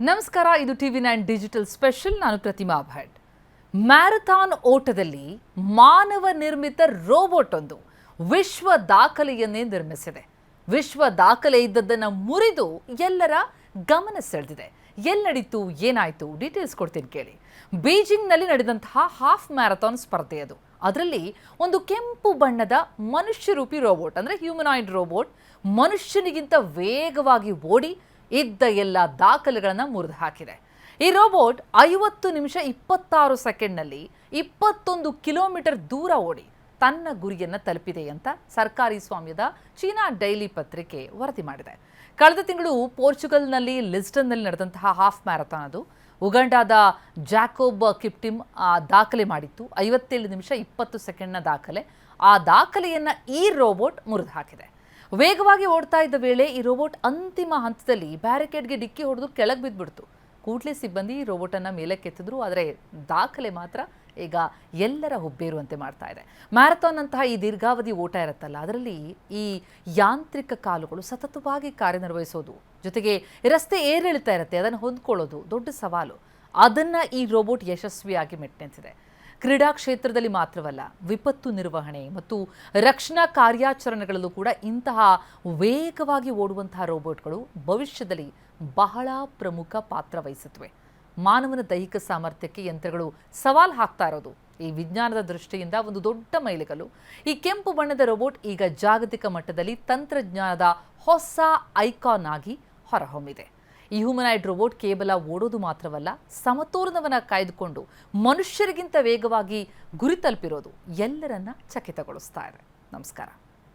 ನಮಸ್ಕಾರ, ಇದು ಟಿವಿ9 digital special. ನಾನು ಪ್ರತಿಮಾ ಭಟ್. ಮ್ಯಾರಥಾನ್ ಓಟದಲ್ಲಿ ಮಾನವ ನಿರ್ಮಿತ ರೋಬೋಟ್ ಒಂದು ವಿಶ್ವ ದಾಖಲೆಯನ್ನೇ ನಿರ್ಮಿಸಿದೆ. ವಿಶ್ವ ದಾಖಲೆ ಇದ್ದದ್ದನ್ನು ಮುರಿದು ಎಲ್ಲರ ಗಮನ ಸೆಳೆದಿದೆ. ಎಲ್ಲಿ ನಡೀತು, ಏನಾಯಿತು, ಡೀಟೇಲ್ಸ್ ಕೊಡ್ತೀನಿ ಕೇಳಿ. ಬೀಜಿಂಗ್ನಲ್ಲಿ ನಡೆದಂತಹ ಹಾಫ್ ಮ್ಯಾರಥಾನ್ ಸ್ಪರ್ಧೆ ಅದು. ಅದರಲ್ಲಿ ಒಂದು ಕೆಂಪು ಬಣ್ಣದ ಮನುಷ್ಯರೂಪಿ ರೋಬೋಟ್, ಅಂದರೆ ಹ್ಯೂಮನಾಯ್ಡ್ ರೋಬೋಟ್, ಮನುಷ್ಯನಿಗಿಂತ ವೇಗವಾಗಿ ಓಡಿ ಇದ್ದ ಎಲ್ಲ ದಾಖಲೆಗಳನ್ನು ಮುರಿದು ಹಾಕಿದೆ. ಈ ರೋಬೋಟ್ 50 ನಿಮಿಷ 26 ಸೆಕೆಂಡ್ನಲ್ಲಿ 21 ಕಿಲೋಮೀಟರ್ ದೂರ ಓಡಿ ತನ್ನ ಗುರಿಯನ್ನು ತಲುಪಿದೆ ಅಂತ ಸರ್ಕಾರಿ ಸ್ವಾಮ್ಯದ ಚೀನಾ ಡೈಲಿ ಪತ್ರಿಕೆ ವರದಿ ಮಾಡಿದೆ. ಕಳೆದ ತಿಂಗಳು ಪೋರ್ಚುಗಲ್ನಲ್ಲಿ ಲಿಸ್ಟನ್ನಲ್ಲಿ ನಡೆದಂತಹ ಹಾಫ್ ಮ್ಯಾರಥಾನ್ ಅದು. ಉಗಾಂಡಾದ ಜಾಕೋಬ್ ಕಿಪ್ಟಿಮ್ ದಾಖಲೆ ಮಾಡಿತ್ತು, 57 ನಿಮಿಷ 20 ಸೆಕೆಂಡ್ನ ದಾಖಲೆ. ಆ ದಾಖಲೆಯನ್ನು ಈ ರೋಬೋಟ್ ಮುರಿದು ಹಾಕಿದೆ. ವೇಗವಾಗಿ ಓಡ್ತಾ ಇದ್ದ ವೇಳೆ ಈ ರೋಬೋಟ್ ಅಂತಿಮ ಹಂತದಲ್ಲಿ ಬ್ಯಾರಿಕೇಡ್ಗೆ ಡಿಕ್ಕಿ ಹೊಡೆದು ಕೆಳಗೆ ಬಿದ್ದುಬಿಡ್ತು. ಕೂಡಲೇ ಸಿಬ್ಬಂದಿ ರೋಬೋಟನ್ನು ಮೇಲಕ್ಕೆತ್ತಿದ್ರು. ಆದರೆ ದಾಖಲೆ ಮಾತ್ರ ಈಗ ಎಲ್ಲರ ಹುಬ್ಬೇರುವಂತೆ ಮಾಡ್ತಾ ಇದೆ. ಮ್ಯಾರಥಾನ್ ಅಂತಹ ಈ ದೀರ್ಘಾವಧಿ ಓಟ ಇರುತ್ತಲ್ಲ, ಅದರಲ್ಲಿ ಈ ಯಾಂತ್ರಿಕ ಕಾಲುಗಳು ಸತತವಾಗಿ ಕಾರ್ಯನಿರ್ವಹಿಸೋದು, ಜೊತೆಗೆ ರಸ್ತೆ ಏರಿಳಿತಾ ಇರುತ್ತೆ, ಅದನ್ನು ಹೊಂದ್ಕೊಳ್ಳೋದು ದೊಡ್ಡ ಸವಾಲು. ಅದನ್ನು ಈ ರೋಬೋಟ್ ಯಶಸ್ವಿಯಾಗಿ ಮೆಟ್ನಿಂತಿದೆ. ಕ್ರೀಡಾ ಕ್ಷೇತ್ರದಲ್ಲಿ ಮಾತ್ರವಲ್ಲ, ವಿಪತ್ತು ನಿರ್ವಹಣೆ ಮತ್ತು ರಕ್ಷಣಾ ಕಾರ್ಯಾಚರಣೆಗಳಲ್ಲೂ ಕೂಡ ಇಂತಹ ವೇಗವಾಗಿ ಓಡುವಂತಹ ರೋಬೋಟ್ಗಳು ಭವಿಷ್ಯದಲ್ಲಿ ಬಹಳ ಪ್ರಮುಖ ಪಾತ್ರ ವಹಿಸುತ್ತವೆ. ಮಾನವನ ದೈಹಿಕ ಸಾಮರ್ಥ್ಯಕ್ಕೆ ಯಂತ್ರಗಳು ಸವಾಲು ಹಾಕ್ತಾ ಇರೋದು ಈ ವಿಜ್ಞಾನದ ದೃಷ್ಟಿಯಿಂದ ಒಂದು ದೊಡ್ಡ ಮೈಲಿಗಲ್ಲು. ಈ ಕೆಂಪು ಬಣ್ಣದ ರೋಬೋಟ್ ಈಗ ಜಾಗತಿಕ ಮಟ್ಟದಲ್ಲಿ ತಂತ್ರಜ್ಞಾನದ ಹೊಸ ಐಕಾನ್ ಆಗಿ ಹೊರಹೊಮ್ಮಿದೆ. ಈ ಹ್ಯೂಮನಾಯ್ಡ್ ರೋಬೋಟ್ ಕೇವಲ ಓಡೋದು ಮಾತ್ರವಲ್ಲ, ಸಮತೋಲನವನ್ನು ಕಾಯ್ದುಕೊಂಡು ಮನುಷ್ಯರಿಗಿಂತ ವೇಗವಾಗಿ ಗುರಿ ತಲುಪಿರೋದು ಎಲ್ಲರನ್ನ ಚಕಿತಗೊಳಿಸ್ತಾ ಇದೆ. ನಮಸ್ಕಾರ.